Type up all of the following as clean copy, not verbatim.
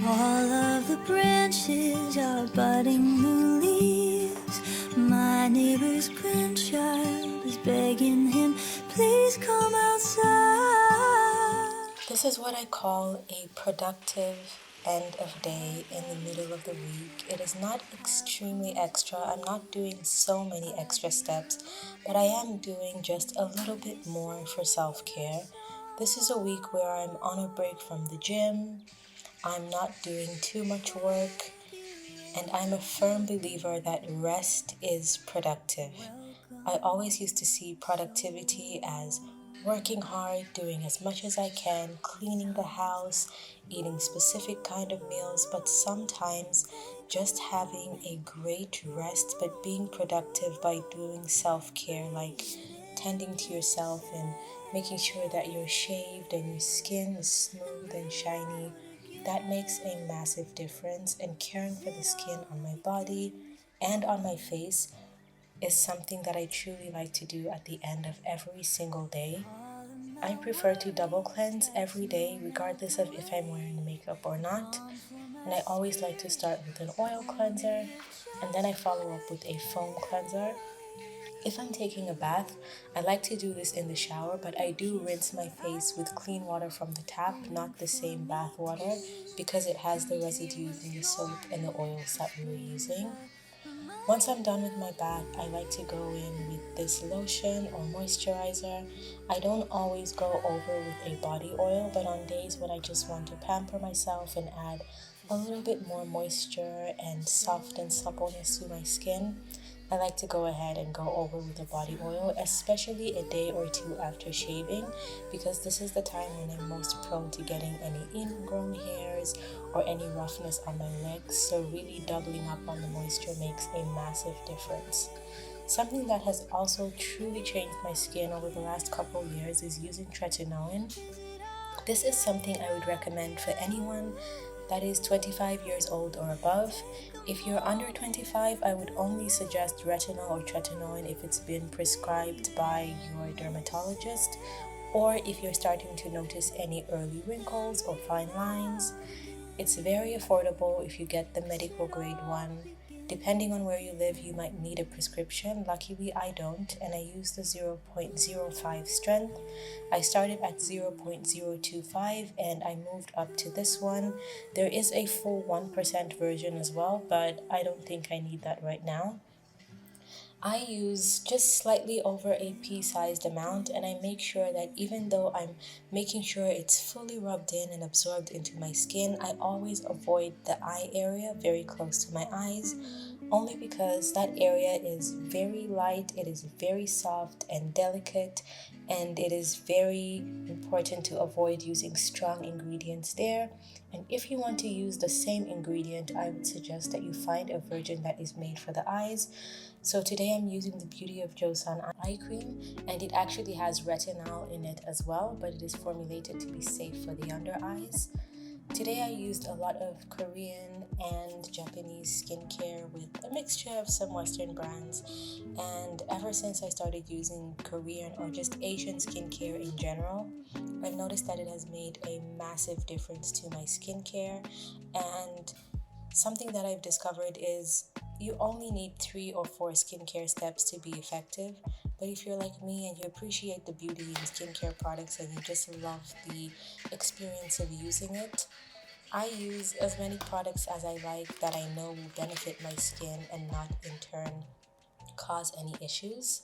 All of the branches are budding new leaves. My neighbor's grandchild is begging him, please come outside. This is what I call a productive end of day in the middle of the week. It is not extremely extra. I'm not doing so many extra steps, but I am doing just a little bit more for self care. This is a week where I'm on a break from the gym. I'm not doing too much work, and I'm a firm believer that rest is productive. I always used to see productivity as working hard, doing as much as I can, cleaning the house, eating specific kind of meals, but sometimes just having a great rest, but being productive by doing self-care, like tending to yourself and making sure that you're shaved and your skin is smooth and shiny. That makes a massive difference, and caring for the skin on my body and on my face is something that I truly like to do at the end of every single day. I prefer to double cleanse every day, regardless of if I'm wearing makeup or not. And I always like to start with an oil cleanser and then I follow up with a foam cleanser. If I'm taking a bath, I like to do this in the shower, but I do rinse my face with clean water from the tap, not the same bath water, because it has the residues in the soap and the oils that we were using. Once I'm done with my bath, I like to go in with this lotion or moisturizer. I don't always go over with a body oil, but on days when I just want to pamper myself and add a little bit more moisture and soft and suppleness to my skin, I like to go ahead and go over with a body oil, especially a day or two after shaving, because this is the time when I'm most prone to getting any ingrown hairs or any roughness on my legs. So, really doubling up on the moisture makes a massive difference. Something that has also truly changed my skin over the last couple years is using tretinoin. This is something I would recommend for anyone that is 25 years old or above. If you're under 25, I would only suggest retinol or tretinoin if it's been prescribed by your dermatologist, or if you're starting to notice any early wrinkles or fine lines. It's very affordable if you get the medical grade one. Depending on where you live, you might need a prescription. Luckily, I don't, and I use the zero point zero 0.05 strength. I started at 0.025 and I moved up to this one. There is a full 1% version as well, but I don't think I need that right now. I use just slightly over a pea sized amount, and I make sure that even though I'm making sure it's fully rubbed in and absorbed into my skin, I always avoid the eye area very close to my eyes, only because that area is very light, it is very soft and delicate, and it is very important to avoid using strong ingredients there. And if you want to use the same ingredient, I would suggest that you find a version that is made for the eyes. So today I'm using the Beauty of Joseon eye cream, and it actually has retinol in it as well, but it is formulated to be safe for the under eyes. Today I used a lot of Korean and Japanese skincare with a mixture of some Western brands, and ever since I started using Korean or just Asian skincare in general, I've noticed that it has made a massive difference to my skincare. And something that I've discovered is you only need 3 or 4 skincare steps to be effective. But if you're like me and you appreciate the beauty in skincare products and you just love the experience of using it, I use as many products as I like that I know will benefit my skin and not in turn cause any issues.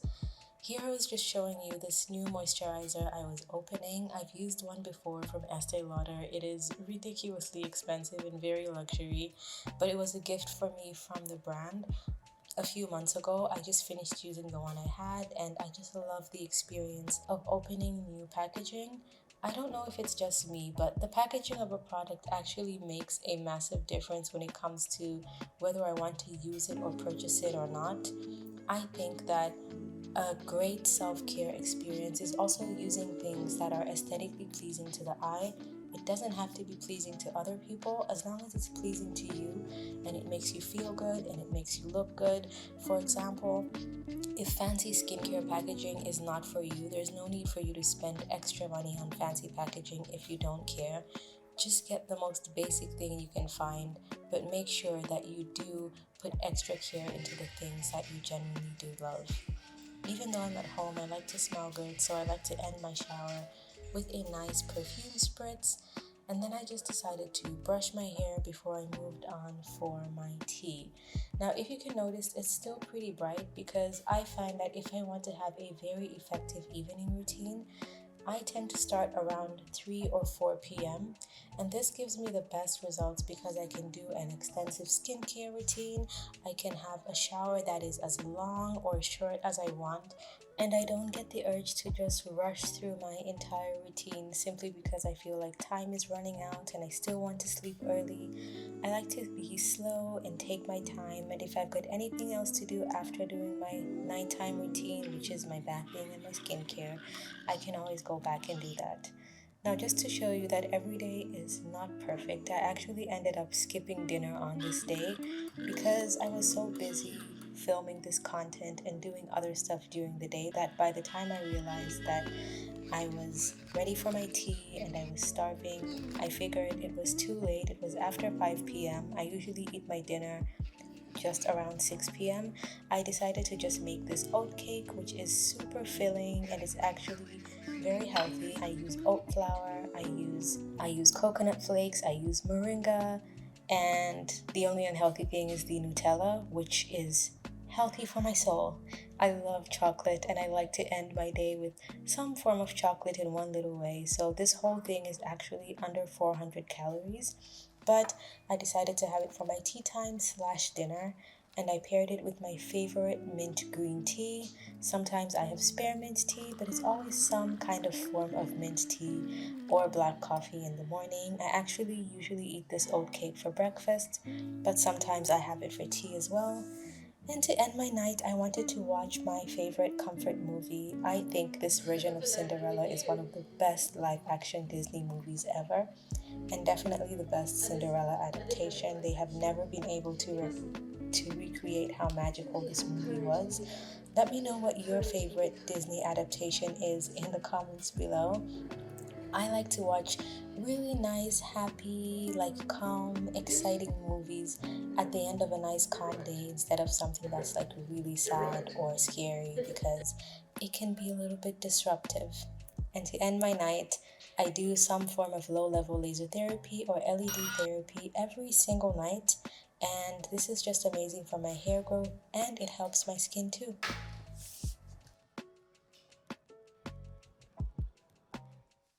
Here I was just showing you this new moisturizer I was opening. I've used one before from Estee Lauder. It is ridiculously expensive and very luxury, but it was a gift for me from the brand a few months ago. I just finished using the one I had, and I just love the experience of opening new packaging. I don't know if it's just me, but the packaging of a product actually makes a massive difference when it comes to whether I want to use it or purchase it or not. I think that a great self care experience is also using things that are aesthetically pleasing to the eye. It doesn't have to be pleasing to other people as long as it's pleasing to you and it makes you feel good and it makes you look good. For example, if fancy skincare packaging is not for you, there's no need for you to spend extra money on fancy packaging if you don't care. Just get the most basic thing you can find, but make sure that you do put extra care into the things that you genuinely do love. Even though I'm at home, I like to smell good, so I like to end my shower with a nice perfume spritz. And then I just decided to brush my hair before I moved on for my tea. Now, if you can notice, it's still pretty bright because I find that if I want to have a very effective evening routine, I tend to start around 3 or 4 p.m. And this gives me the best results because I can do an extensive skincare routine. I can have a shower that is as long or short as I want. And I don't get the urge to just rush through my entire routine simply because I feel like time is running out and I still want to sleep early. I like to be slow and take my time, and if I've got anything else to do after doing my nighttime routine, which is my bathing and my skincare, I can always go back and do that. Now, just to show you that every day is not perfect, I actually ended up skipping dinner on this day because I was so busy filming this content and doing other stuff during the day that by the time I realized that I was ready for my tea and I was starving, I figured it was too late. It was after 5 p.m. I usually eat my dinner just around 6 p.m. I decided to just make this oat cake, which is super filling and it's actually very healthy. I use oat flour, I use coconut flakes, I use moringa, and the only unhealthy thing is the Nutella, which is healthy for my soul. I love chocolate and I like to end my day with some form of chocolate in one little way. So this whole thing is actually under 400 calories, but I decided to have it for my tea time slash dinner, and I paired it with my favorite mint green tea. Sometimes I have spare mint tea, but it's always some kind of form of mint tea or black coffee in the morning. I actually usually eat this oat cake for breakfast, but sometimes I have it for tea as well. And to end my night, I wanted to watch my favorite comfort movie. I think this version of Cinderella is one of the best live action Disney movies ever, and definitely the best Cinderella adaptation. They have never been able to recreate how magical this movie was. Let me know what your favorite Disney adaptation is in the comments below. I like to watch really nice, happy, like calm, exciting movies at the end of a nice, calm day instead of something that's like really sad or scary because it can be a little bit disruptive. And to end my night, I do some form of low level laser therapy or LED therapy every single night. And this is just amazing for my hair growth and it helps my skin too.